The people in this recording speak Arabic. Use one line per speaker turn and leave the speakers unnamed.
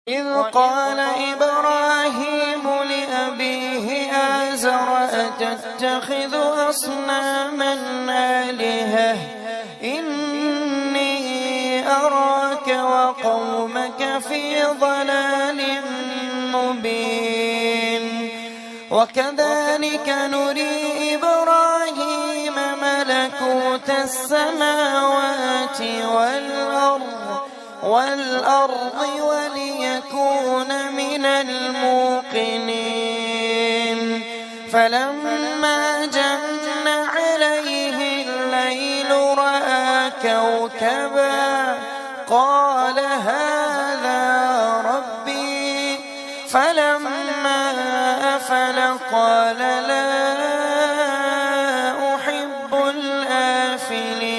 إذ قال إبراهيم لأبيه آزر أتتخذ أصناما آلهة إني أراك وقومك في ضلال مبين وكذلك نري إبراهيم ملكوت السماوات والأرض وليكون من الموقنين فلما جن عليه الليل رأى كوكبا قال هذا ربي فلما أفل قال لا أحب الآفلين